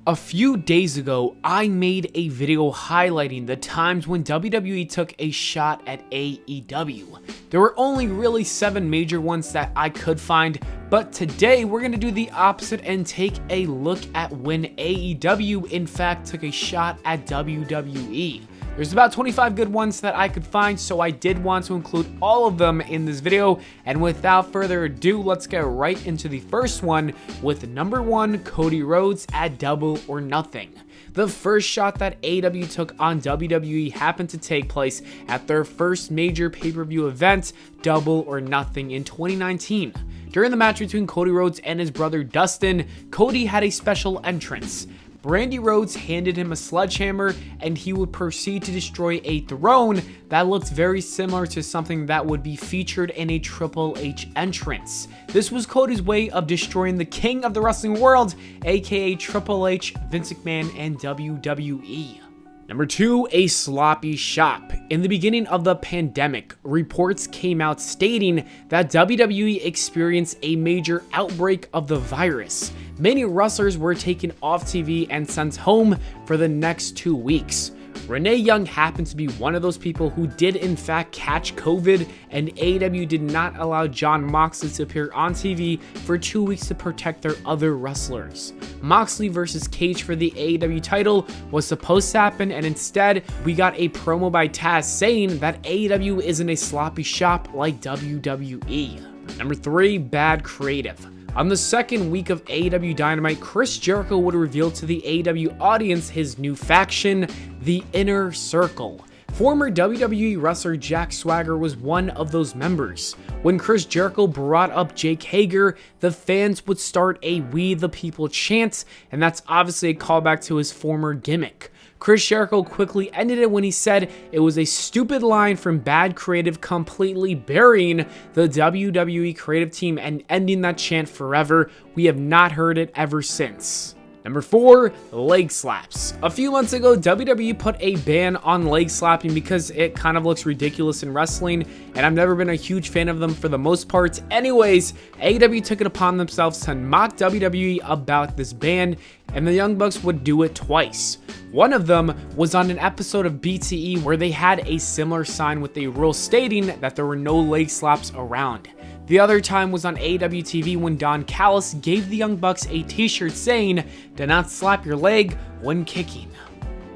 A few days ago, I made a video highlighting the times when WWE took a shot at AEW. There were only really 7 major ones that I could find, but today we're going to do the opposite and take a look at when AEW in fact took a shot at WWE. There's about 25 good ones that I could find, so I did want to include all of them in this video. And without further ado, let's get right into the first one with number 1, Cody Rhodes at Double or Nothing. The first shot that AEW took on WWE happened to take place at their first major pay-per-view event, Double or Nothing, in 2019. During the match between Cody Rhodes and his brother Dustin, Cody had a special entrance. Brandy Rhodes handed him a sledgehammer and he would proceed to destroy a throne that looked very similar to something that would be featured in a Triple H entrance. This was Cody's way of destroying the king of the wrestling world, aka Triple H, Vince McMahon, and WWE. Number 2, a sloppy shop. In the beginning of the pandemic, reports came out stating that WWE experienced a major outbreak of the virus. Many wrestlers were taken off TV and sent home for the next 2 weeks. Renee Young happened to be one of those people who did in fact catch COVID, and AEW did not allow Jon Moxley to appear on TV for 2 weeks to protect their other wrestlers. Moxley versus Cage for the AEW title was supposed to happen, and instead we got a promo by Taz saying that AEW isn't a sloppy shop like WWE. Number 3, bad creative. On the second week of AEW Dynamite, Chris Jericho would reveal to the AEW audience his new faction, the Inner Circle. Former WWE wrestler Jack Swagger was one of those members. When Chris Jericho brought up Jake Hager, the fans would start a "We the People" chant, and that's obviously a callback to his former gimmick. Chris Jericho quickly ended it when he said it was a stupid line from bad creative, completely burying the WWE creative team and ending that chant forever. We have not heard it ever since. Number 4, leg slaps. A few months ago, WWE put a ban on leg slapping because it kind of looks ridiculous in wrestling, and I've never been a huge fan of them for the most part. Anyways, AEW took it upon themselves to mock WWE about this ban, and the Young Bucks would do it twice. One of them was on an episode of BTE where they had a similar sign with a rule stating that there were no leg slaps around. The other time was on AEW TV when Don Callis gave the Young Bucks a t-shirt saying, "Do not slap your leg when kicking."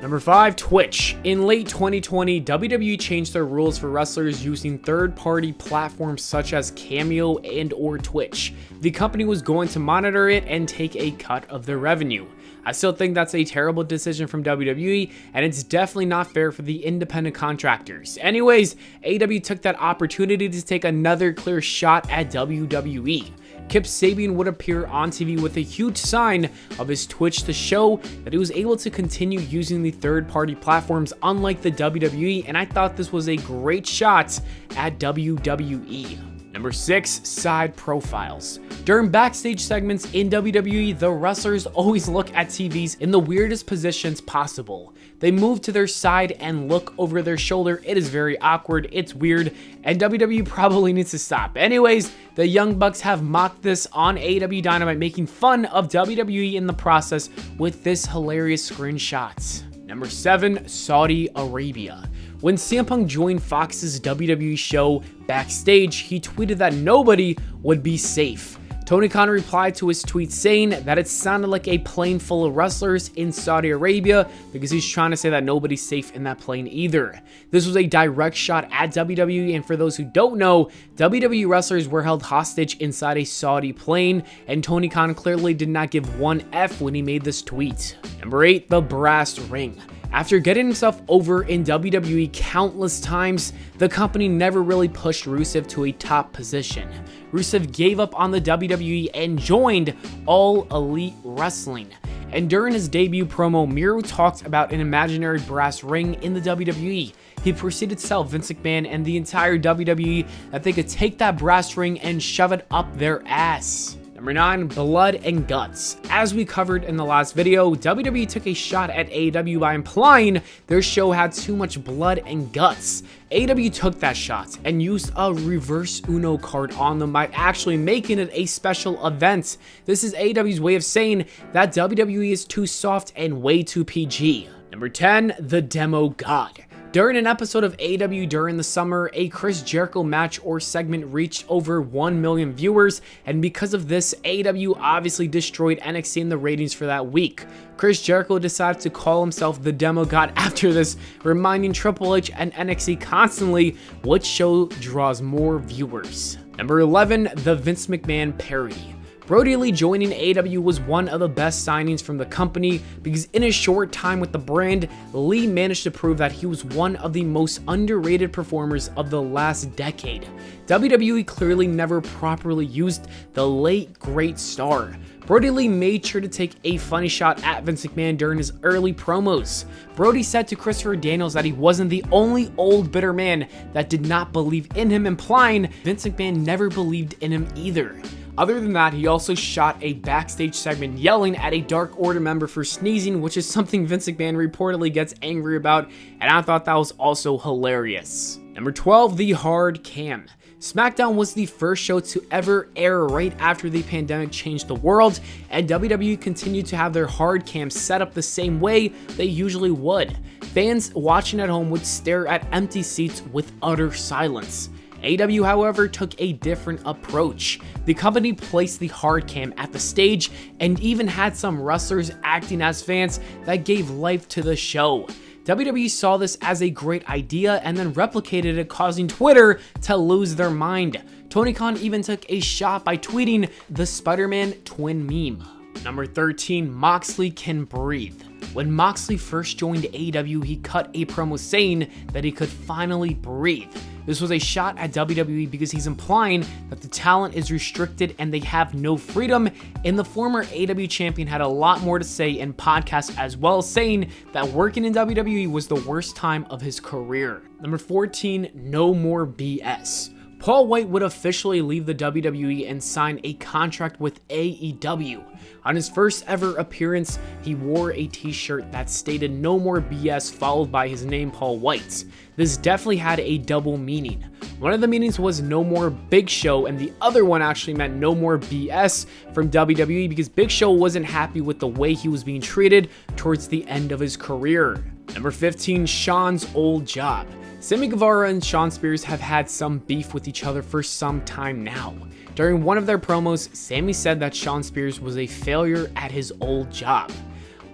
Number 5, Twitch. In late 2020, WWE changed their rules for wrestlers using third-party platforms such as Cameo and or Twitch. The company was going to monitor it and take a cut of their revenue. I still think that's a terrible decision from WWE, and it's definitely not fair for the independent contractors. Anyways, AEW took that opportunity to take another clear shot at WWE. Kip Sabian would appear on TV with a huge sign of his Twitch to show that he was able to continue using the third-party platforms unlike the WWE, and I thought this was a great shot at WWE. Number 6, side profiles. During backstage segments in WWE, the wrestlers always look at TVs in the weirdest positions possible. They move to their side and look over their shoulder. It is very awkward, it's weird, and WWE probably needs to stop. Anyways, the Young Bucks have mocked this on AEW Dynamite, making fun of WWE in the process with this hilarious screenshot. Number 7, Saudi Arabia. When CM Punk joined Fox's WWE show Backstage, he tweeted that nobody would be safe. Tony Khan replied to his tweet saying that it sounded like a plane full of wrestlers in Saudi Arabia because he's trying to say that nobody's safe in that plane either. This was a direct shot at WWE, and for those who don't know, WWE wrestlers were held hostage inside a Saudi plane, and Tony Khan clearly did not give one F when he made this tweet. Number 8, the brass ring. After getting himself over in WWE countless times, the company never really pushed Rusev to a top position. Rusev gave up on the WWE and joined All Elite Wrestling. And during his debut promo, Miro talked about an imaginary brass ring in the WWE. He proceeded to tell Vince McMahon and the entire WWE that they could take that brass ring and shove it up their ass. Number 9, Blood and Guts. As we covered in the last video, WWE took a shot at AEW by implying their show had too much blood and guts. AEW took that shot and used a reverse Uno card on them by actually making it a special event. This is AEW's way of saying that WWE is too soft and way too PG. Number 10, The Demo God. During an episode of AEW during the summer, a Chris Jericho match or segment reached over 1 million viewers, and because of this, AEW obviously destroyed NXT in the ratings for that week. Chris Jericho decided to call himself the Demo God after this, reminding Triple H and NXT constantly which show draws more viewers. Number 11, the Vince McMahon parody. Brodie Lee joining AEW was one of the best signings from the company because in a short time with the brand, Lee managed to prove that he was one of the most underrated performers of the last decade. WWE clearly never properly used the late great star. Brodie Lee made sure to take a funny shot at Vince McMahon during his early promos. Brodie said to Christopher Daniels that he wasn't the only old bitter man that did not believe in him, implying Vince McMahon never believed in him either. Other than that, he also shot a backstage segment yelling at a Dark Order member for sneezing, which is something Vince McMahon reportedly gets angry about, and I thought that was also hilarious. Number 12, the Hard Cam. SmackDown was the first show to ever air right after the pandemic changed the world, and WWE continued to have their hard cam set up the same way they usually would. Fans watching at home would stare at empty seats with utter silence. AEW, however, took a different approach. The company placed the hard cam at the stage and even had some wrestlers acting as fans that gave life to the show. WWE saw this as a great idea and then replicated it, causing Twitter to lose their mind. Tony Khan even took a shot by tweeting the Spider-Man twin meme. Number 13, Moxley can breathe. When Moxley first joined AEW, he cut a promo saying that he could finally breathe. This was a shot at WWE because he's implying that the talent is restricted and they have no freedom, and the former AEW champion had a lot more to say in podcasts as well, saying that working in WWE was the worst time of his career. Number 14, No More BS. Paul White would officially leave the WWE and sign a contract with AEW. On his first ever appearance, he wore a t-shirt that stated "No More BS" followed by his name, Paul White. This definitely had a double meaning. One of the meanings was "No More Big Show," and the other one actually meant "No More BS" from WWE because Big Show wasn't happy with the way he was being treated towards the end of his career. Number 15, Shawn's old job. Sammy Guevara and Shawn Spears have had some beef with each other for some time now. During one of their promos, Sammy said that Shawn Spears was a failure at his old job.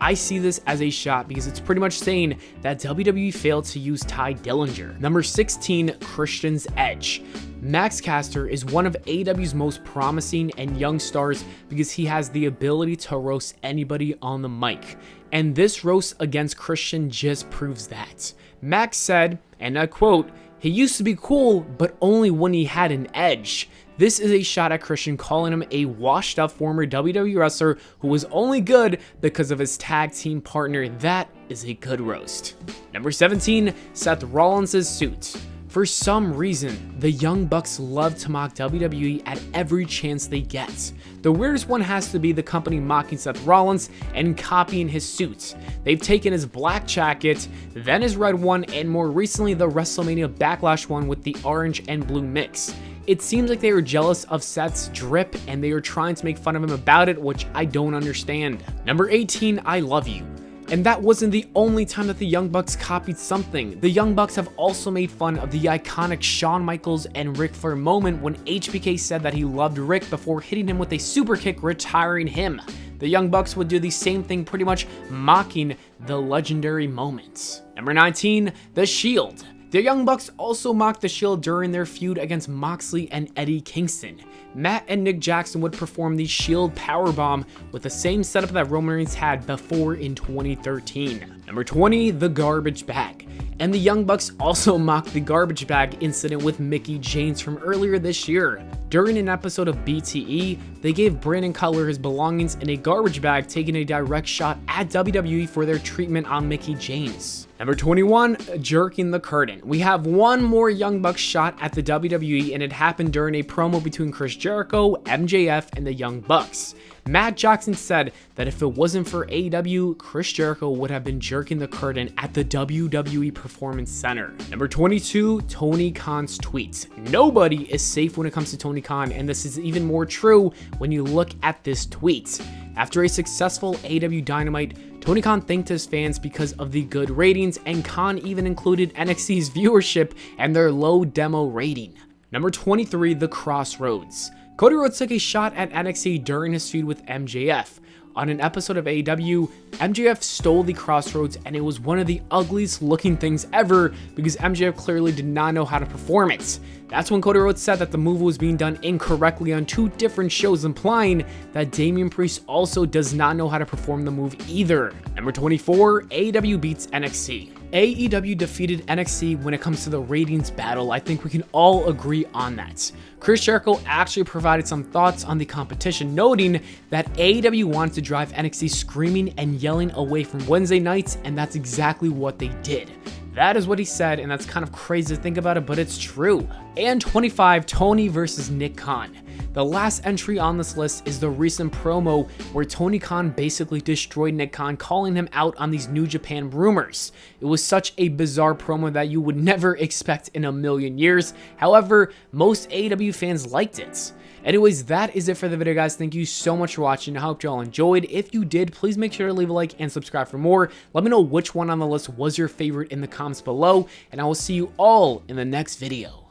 I see this as a shot because it's pretty much saying that WWE failed to use Tye Dillinger. Number 16, Christian's Edge. Max Caster is one of AEW's most promising and young stars because he has the ability to roast anybody on the mic. And this roast against Christian just proves that. Max said, and I quote, "He used to be cool, but only when he had an edge." This is a shot at Christian, calling him a washed up former WWE wrestler who was only good because of his tag team partner. That is a good roast. Number 17, Seth Rollins' suit. For some reason, the Young Bucks love to mock WWE at every chance they get. The weirdest one has to be the company mocking Seth Rollins and copying his suits. They've taken his black jacket, then his red one, and more recently the WrestleMania Backlash one with the orange and blue mix. It seems like they were jealous of Seth's drip and they were trying to make fun of him about it, which I don't understand. Number 18, I Love You. And that wasn't the only time that the Young Bucks copied something. The Young Bucks have also made fun of the iconic Shawn Michaels and Ric Flair moment when HBK said that he loved Rick before hitting him with a super kick, retiring him. The Young Bucks would do the same thing, pretty much mocking the legendary moments. Number 19, The Shield. The Young Bucks also mocked The Shield during their feud against Moxley and Eddie Kingston. Matt and Nick Jackson would perform the Shield Powerbomb with the same setup that Roman Reigns had before in 2013. Number 20, The Garbage Bag. And the Young Bucks also mocked the garbage bag incident with Mickie James from earlier this year. During an episode of BTE, they gave Brandon Cutler his belongings in a garbage bag, taking a direct shot at WWE for their treatment on Mickie James. Number 21, jerking the curtain. We have one more Young Bucks shot at the WWE, and it happened during a promo between Chris Jericho, MJF, and the Young Bucks. Matt Jackson said that if it wasn't for AEW, Chris Jericho would have been jerking the curtain at the WWE Performance Center. Number 22, Tony Khan's tweets. Nobody is safe when it comes to Tony Khan, and this is even more true when you look at this tweet. After a successful AEW Dynamite, Tony Khan thanked his fans because of the good ratings, and Khan even included NXT's viewership and their low demo rating. Number 23, The Crossroads. Cody Rhodes took a shot at NXT during his feud with MJF. On an episode of AEW, MJF stole the Crossroads, and it was one of the ugliest looking things ever because MJF clearly did not know how to perform it. That's when Cody Rhodes said that the move was being done incorrectly on 2 different shows, implying that Damian Priest also does not know how to perform the move either. Number 24, AEW beats NXT. AEW defeated NXT when it comes to the ratings battle. I think we can all agree on that. Chris Jericho actually provided some thoughts on the competition, noting that AEW wanted to drive NXT screaming and yelling away from Wednesday nights, and that's exactly what they did. That is what he said, and that's kind of crazy to think about it, but it's true. And 25, Tony versus Nick Khan. The last entry on this list is the recent promo where Tony Khan basically destroyed Nick Khan, calling him out on these New Japan rumors. It was such a bizarre promo that you would never expect in a million years. However, most AEW fans liked it. Anyways, that is it for the video, guys. Thank you so much for watching. I hope y'all enjoyed. If you did, please make sure to leave a like and subscribe for more. Let me know which one on the list was your favorite in the comments below, and I will see you all in the next video.